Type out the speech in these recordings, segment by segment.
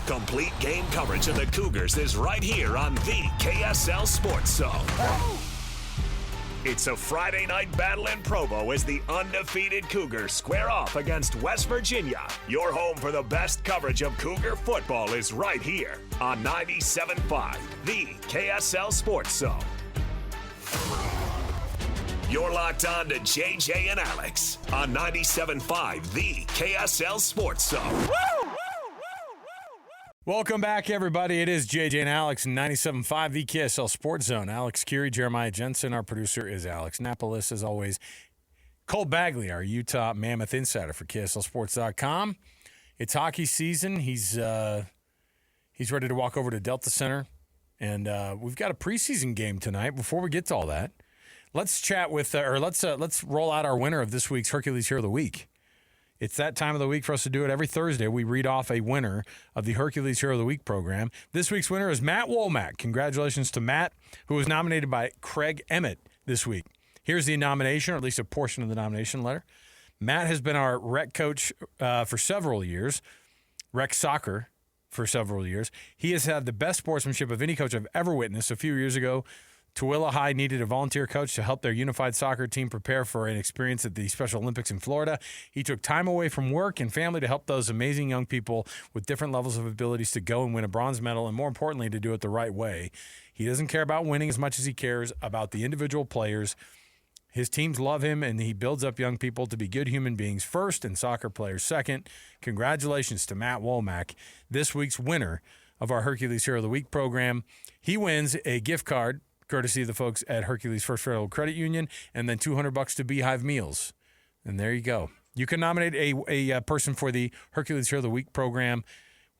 Complete game coverage of the Cougars is right here on the KSL Sports Zone. It's a Friday night battle in Provo as the undefeated Cougars square off against West Virginia. Your home for the best coverage of Cougar football is right here on 97.5, the KSL Sports Zone. You're locked on to JJ and Alex on 97.5, the KSL Sports Zone. Welcome back, everybody. It is JJ and Alex, 97.5, the KSL Sports Zone. Alex Curie, Jeremiah Jensen. Our producer is Alex Napolis, as always. Cole Bagley, our Utah Mammoth insider for KSLSports.com. It's hockey season. He's ready to walk over to Delta Center, and we've got a preseason game tonight. Before we get to all that, let's chat with, let's roll out our winner of this week's Hercules Hero of the Week. It's that time of the week for us to do it. Every Thursday, we read off a winner of the Hercules Hero of the Week program. This week's winner is Matt Womack. Congratulations to Matt, who was nominated by Craig Emmett this week. Here's the nomination, or at least a portion of the nomination letter. Matt has been our rec coach for several years, rec soccer for several years. He has had the best sportsmanship of any coach I've ever witnessed. A few years ago, Tooele High needed a volunteer coach to help their unified soccer team prepare for an experience at the Special Olympics in Florida. He took time away from work and family to help those amazing young people with different levels of abilities to go and win a bronze medal, and more importantly, to do it the right way. He doesn't care about winning as much as he cares about the individual players. His teams love him, and he builds up young people to be good human beings first and soccer players second. Congratulations to Matt Womack, this week's winner of our Hercules Hero of the Week program. He wins a gift card courtesy of the folks at Hercules First Federal Credit Union, and then $200 to Beehive Meals. And there you go. You can nominate a person for the Hercules Hero of the Week program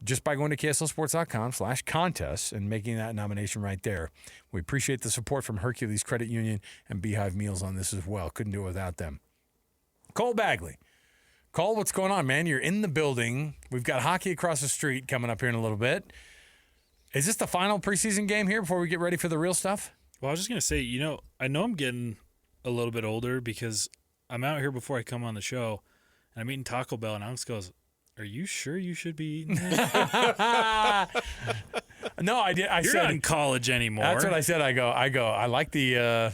just by going to KSLSports.com/contests and making that nomination right there. We appreciate the support from Hercules Credit Union and Beehive Meals on this as well. Couldn't do it without them. Cole Bagley. Cole, what's going on, man? You're in the building. We've got hockey across the street coming up here in a little bit. Is this the final preseason game here before we get ready for the real stuff? Well, I was just going to say, I know I'm getting a little bit older because I'm out here before I come on the show, and I'm eating Taco Bell, and Alex goes, "Are you sure you should be eating that?" No, I did. You're not in college anymore. That's what I said. I go. I like the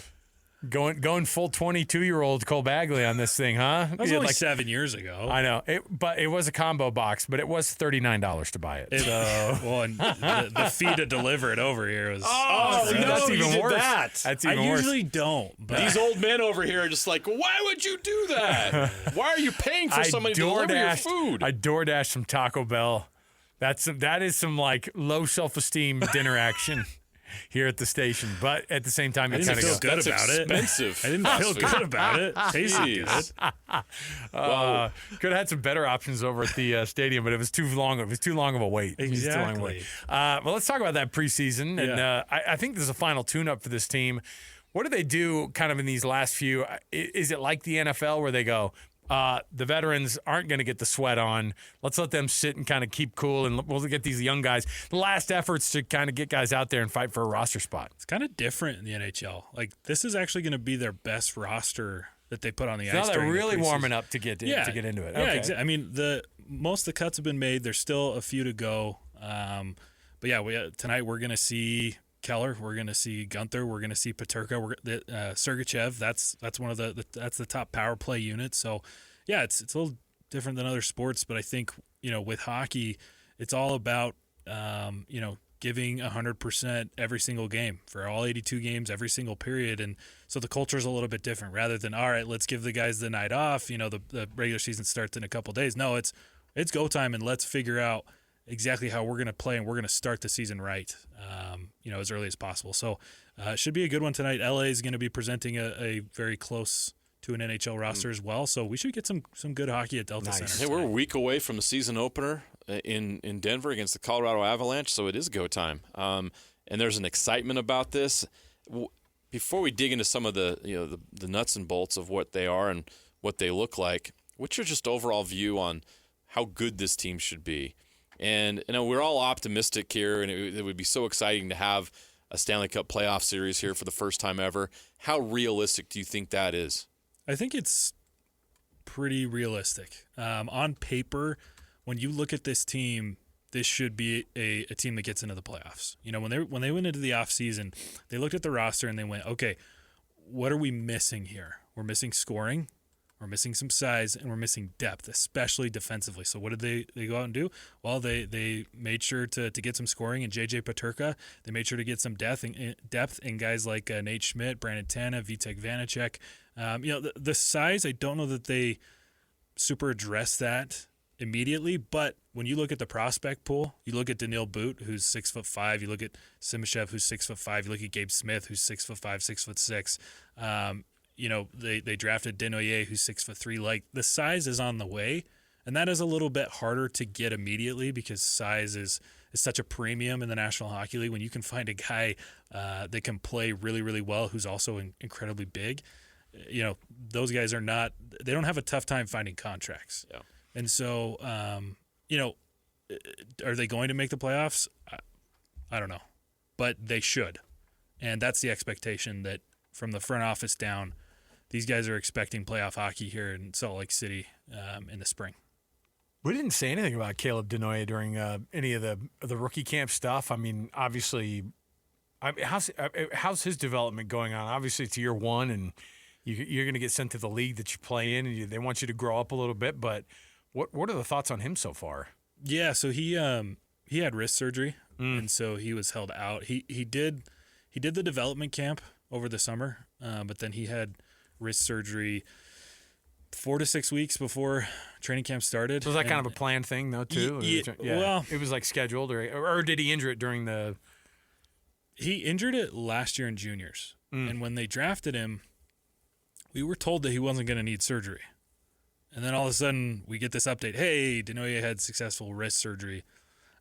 going full 22-year-old Cole Bagley on this thing, huh? That was only 7 years ago. I know, but it was a combo box, but it was $39 to buy it. Well, and the fee to deliver it over here was. That's even worse. That's even I worse. usually don't. But These old men over here are just like, why would you do that? Why are you paying for somebody to deliver your food? I DoorDashed some Taco Bell. That is some like low self-esteem dinner action here at the station, but at the same time, you kind of feel go. good That's about expensive. it. I didn't feel good about it. Tasted good. Could have had some better options over at the stadium, but it was too long. It was too long of a wait. Exactly. Well, let's talk about that preseason, and I think this is a final tune-up for this team. What do they do kind of in these last few? Is it like the NFL where they go, the veterans aren't going to get the sweat on. Let's let them sit and kind of keep cool, and we'll get these young guys. The last efforts to kind of get guys out there and fight for a roster spot. It's kind of different in the NHL. Like, this is actually going to be their best roster that they put on the ice. So they're really warming up to get into it. Yeah, okay. exactly. I mean, most of the cuts have been made. There's still a few to go. But yeah, tonight we're going to see Keller, we're going to see Gunther, we're going to see Peterka, Sergachev. That's one of that's the top power play unit. So yeah, it's a little different than other sports, but I think with hockey, it's all about giving 100% every single game for all 82 games, every single period, and so the culture is a little bit different. Rather than all right, let's give the guys the night off. The regular season starts in a couple days. No, it's go time, and let's figure out exactly how we're going to play, and we're going to start the season right, as early as possible. So it should be a good one tonight. LA is going to be presenting a very close to an NHL roster as well, so we should get some good hockey at Delta Center. Hey, we're a week away from the season opener in Denver against the Colorado Avalanche, so it is go time. And there's an excitement about this. Before we dig into some of the nuts and bolts of what they are and what they look like, what's your just overall view on how good this team should be? And we're all optimistic here, and it would be so exciting to have a Stanley Cup playoff series here for the first time ever. How realistic do you think that is? I think it's pretty realistic. On paper, when you look at this team, this should be a team that gets into the playoffs. You know, when they went into the offseason, they looked at the roster and they went, okay, what are we missing here? We're missing scoring, we're missing some size, and we're missing depth, especially defensively. So what did they go out and do? Well, they made sure to get some scoring in J.J. Paterka. They made sure to get some depth in guys like Nate Schmidt, Brandon Tana, Vitek Vanacek. You know, the size, I don't know that they super address that immediately, but when you look at the prospect pool, you look at Daniil Boot, who's 6'5", you look at Simashev, who's 6'5", you look at Gabe Smith, who's 6'5", 6'6". You know, they drafted Denoyer, who's 6'3". Like, the size is on the way, and that is a little bit harder to get immediately because size is such a premium in the National Hockey League. When you can find a guy that can play really, really well who's also incredibly big, you know, those guys they don't have a tough time finding contracts. Yeah. And so, you know, are they going to make the playoffs? I don't know, but they should. And that's the expectation, that from the front office down, these guys are expecting playoff hockey here in Salt Lake City in the spring. We didn't say anything about Caleb Denoyer during any of the rookie camp stuff. I mean, obviously, how's his development going on? Obviously, it's year one, and you're going to get sent to the league that you play in, and they want you to grow up a little bit, but what are the thoughts on him so far? Yeah, so he had wrist surgery, and so he was held out. He did the development camp over the summer, but then he had wrist surgery 4 to 6 weeks before training camp started. So was that kind of a planned thing, though, too? Well, it was like scheduled, or did he injure it during the? He injured it last year in juniors, and when they drafted him, we were told that he wasn't going to need surgery. And then all of a sudden, we get this update. Hey, Denoyer had successful wrist surgery.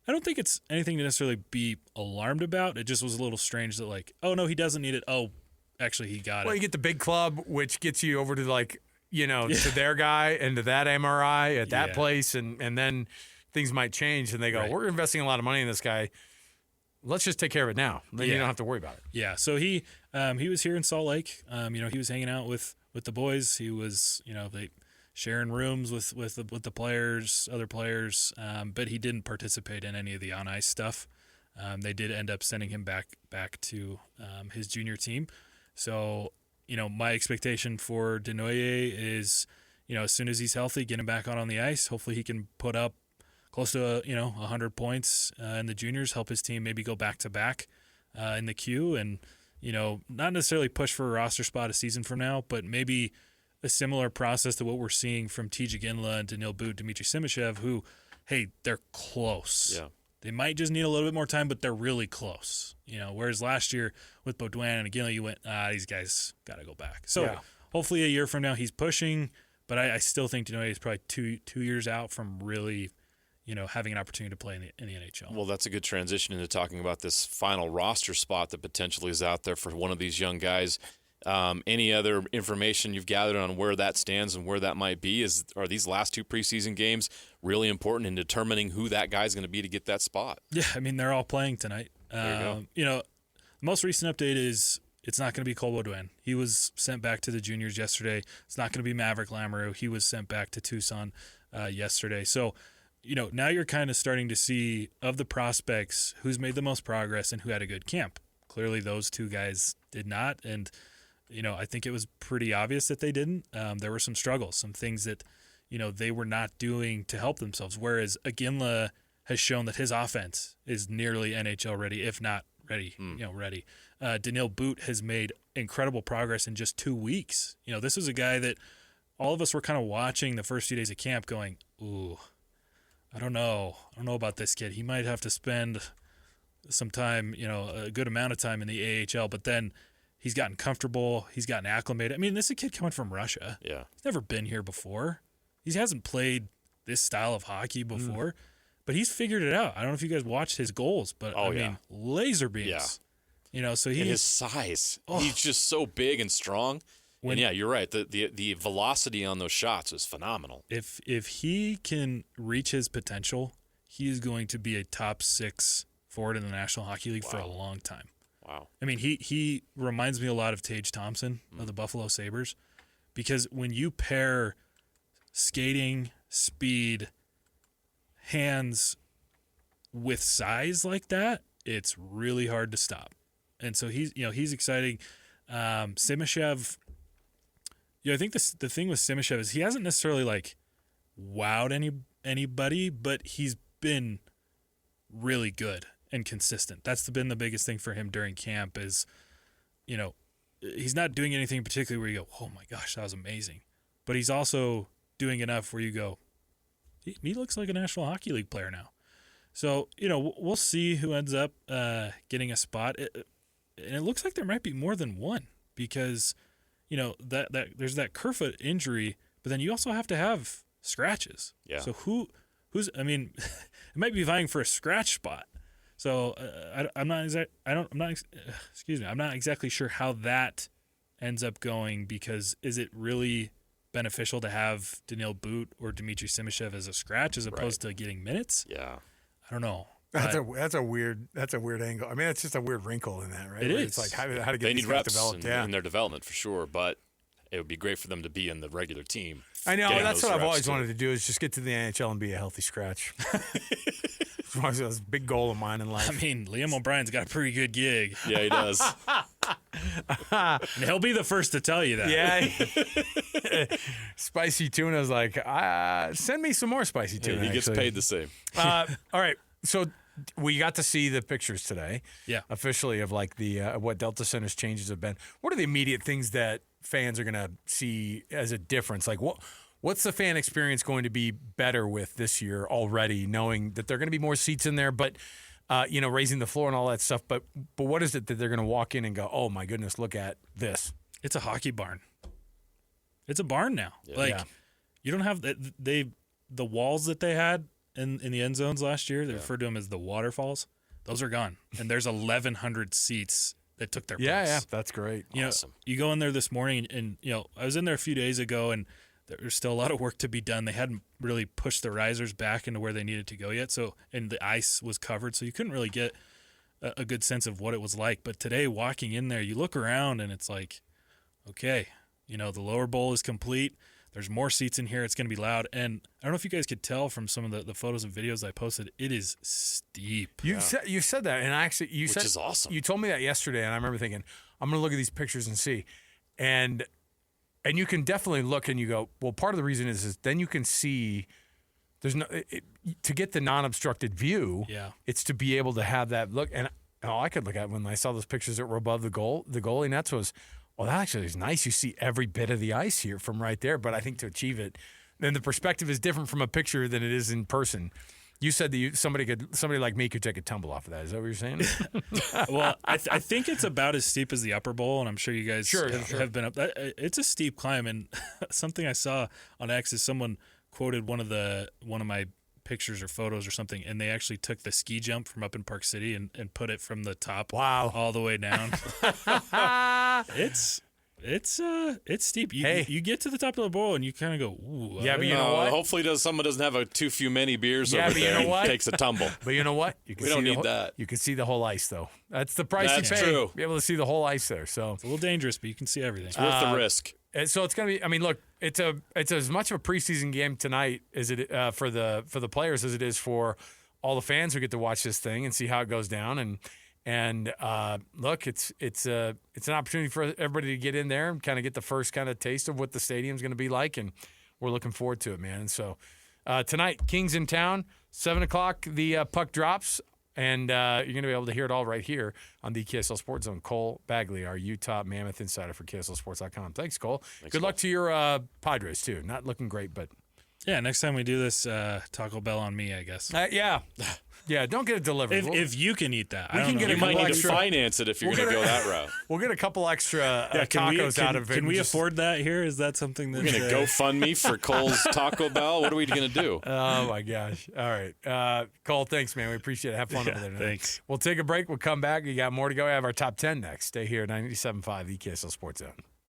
I don't think it's anything to necessarily be alarmed about. It just was a little strange that, like, oh, no, he doesn't need it. Oh, actually, he got it. Well, you get the big club, which gets you over to, like, you know, to their guy and to that MRI at that place, and then things might change, and they go, we're investing a lot of money in this guy. Let's just take care of it now. Then you don't have to worry about it. Yeah, so he was here in Salt Lake. You know, he was hanging out with the boys. He was, you know, they sharing rooms with the players, other players, but he didn't participate in any of the on-ice stuff. They did end up sending him back to his junior team. So, you know, my expectation for Denoyer is, you know, as soon as he's healthy, get him back on the ice. Hopefully he can put up close to, 100 points in the juniors, help his team maybe go back-to-back in the queue, and, you know, not necessarily push for a roster spot a season from now, but maybe a similar process to what we're seeing from TJ Ginla and Daniil Boot, Dmitry Simashev, who, hey, they're close. Yeah. They might just need a little bit more time, but they're really close. You know, whereas last year with Baudouin and Ginla, you went, these guys got to go back. So hopefully a year from now he's pushing, but I still think Denoyer is probably two years out from really, you know, having an opportunity to play in the NHL. Well, that's a good transition into talking about this final roster spot that potentially is out there for one of these young guys. Any other information you've gathered on where that stands and where that might be? Are these last two preseason games really important in determining who that guy's going to be to get that spot? Yeah, I mean, they're all playing tonight. There you go. You know, the most recent update is it's not going to be Cole Baudouin. He was sent back to the juniors yesterday. It's not going to be Maverick Lamoureux. He was sent back to Tucson yesterday. So, you know, now you're kind of starting to see, of the prospects, who's made the most progress and who had a good camp. Clearly those two guys did not, and you know, I think it was pretty obvious that they didn't. There were some struggles, some things that, you know, they were not doing to help themselves. Whereas Ginla has shown that his offense is nearly NHL ready, if not ready. Ready. Daniil Boot has made incredible progress in just 2 weeks. You know, this was a guy that all of us were kind of watching the first few days of camp, going, "Ooh, I don't know about this kid. He might have to spend some time, you know, a good amount of time in the AHL." But then he's gotten comfortable. He's gotten acclimated. I mean, this is a kid coming from Russia. Yeah. He's never been here before. He hasn't played this style of hockey before, but he's figured it out. I don't know if you guys watched his goals, but I mean, laser beams. Yeah. You know, so and his size. He's just so big and strong. And yeah, you're right. The velocity on those shots is phenomenal. If he can reach his potential, he is going to be a top 6 forward in the National Hockey League for a long time. Wow. I mean, he reminds me a lot of Tage Thompson of the Buffalo Sabres, because when you pair skating, speed, hands, with size like that, it's really hard to stop. And so he's exciting. Simashev, I think the thing with Simashev is he hasn't necessarily like wowed anybody, but he's been really good and consistent. That's been the biggest thing for him during camp is, he's not doing anything particularly where you go, oh my gosh, that was amazing. But he's also doing enough where you go, he looks like a National Hockey League player now. So, we'll see who ends up getting a spot. And it looks like there might be more than one because, that there's that Kerfoot injury, but then you also have to have scratches. Yeah. So who's it might be vying for a scratch spot. So I'm not exactly sure how that ends up going because is it really beneficial to have Daniil Boot or Dmitry Simashev as a scratch as opposed to getting minutes? Yeah. I don't know. That's a weird angle. I mean, it's just a weird wrinkle in that, right? It Where is. It's like how to get They these need guys reps developed. in their development for sure, but it would be great for them to be in the regular team. I know. getting That's those what I've reps always too. wanted to do is just get to the NHL and be a healthy scratch. That's a big goal of mine in life. I mean, Liam O'Brien's got a pretty good gig. Yeah, he does. And he'll be the first to tell you that. Yeah. Spicy tuna's like, send me some more spicy tuna. He gets actually. paid the same. All right. So we got to see the pictures today. Yeah. Officially of like the what Delta Center's changes have been. What are the immediate things that fans are going to see as a difference? Like what's the fan experience going to be better with this year already, knowing that there are going to be more seats in there, but raising the floor and all that stuff. But what is it that they're going to walk in and go, oh my goodness, look at this? It's a hockey barn. It's a barn now. Yeah. You don't have the walls that they had in the end zones last year. They referred to them as the waterfalls. Those are gone, and there's 1,100 seats that took their place. Yeah, that's great. Awesome. You go in there this morning, and I was in there a few days ago, and there's still a lot of work to be done. They hadn't really pushed the risers back into where they needed to go yet, and the ice was covered, so you couldn't really get a good sense of what it was like. But today, walking in there, you look around, and it's like, okay, the lower bowl is complete. There's more seats in here. It's going to be loud. And I don't know if you guys could tell from some of the photos and videos I posted, it is steep. You said that, and actually Which is awesome. You told me that yesterday, and I remember thinking, I'm going to look at these pictures and see, and you can definitely look and you go, well, part of the reason is then you can see. There's no to get the non-obstructed view. Yeah. It's to be able to have that look, and all I could look at when I saw those pictures that were above the goalie nets was, well, that actually is nice. You see every bit of the ice here from right there. But I think to achieve it, then the perspective is different from a picture than it is in person. You said that somebody like me could take a tumble off of that. Is that what you're saying? Well, I think it's about as steep as the upper bowl, and I'm sure you guys have been up. It's a steep climb, and something I saw on X is someone quoted one of my pictures or photos or something, and they actually took the ski jump from up in Park City and put it from the top all the way down. It's steep. You get to the top of the bowl and you kind of go, ooh. Yeah, but you know what? Hopefully someone doesn't have too few many beers over but there you know what? and takes a tumble. But you know what? We don't need that. You can see the whole ice, though. That's the price That's you pay. true. Be able to see the whole ice there. So It's a little dangerous, but you can see everything. It's worth the risk. And so it's going to be. I mean, look, it's as much of a preseason game tonight as it for the players as it is for all the fans who get to watch this thing and see how it goes down. And look, it's an opportunity for everybody to get in there and kind of get the first kind of taste of what the stadium's going to be like, and we're looking forward to it, man. And so tonight, Kings in town, 7:00. The puck drops. And you're going to be able to hear it all right here on the KSL Sports Zone. Cole Bagley, our Utah Mammoth insider for KSLSports.com. Thanks, Cole. Good luck to your Padres, too. Not looking great, but... Yeah, next time we do this, Taco Bell on me, I guess. Yeah. Yeah, don't get it delivered. If you can eat that. I can don't know. get a You might need to extra- finance it if you're going to go that route. We'll get a couple extra tacos out of it. Can we and just- afford that here? Is that something that... We're going to GoFundMe for Cole's Taco Bell? What are we going to do? Oh, my gosh. All right. Cole, thanks, man. We appreciate it. Have fun over there tonight. Thanks. We'll take a break. We'll come back. We got more to go. We have our top 10 next. Stay here, 97.5 KSL Sports Zone.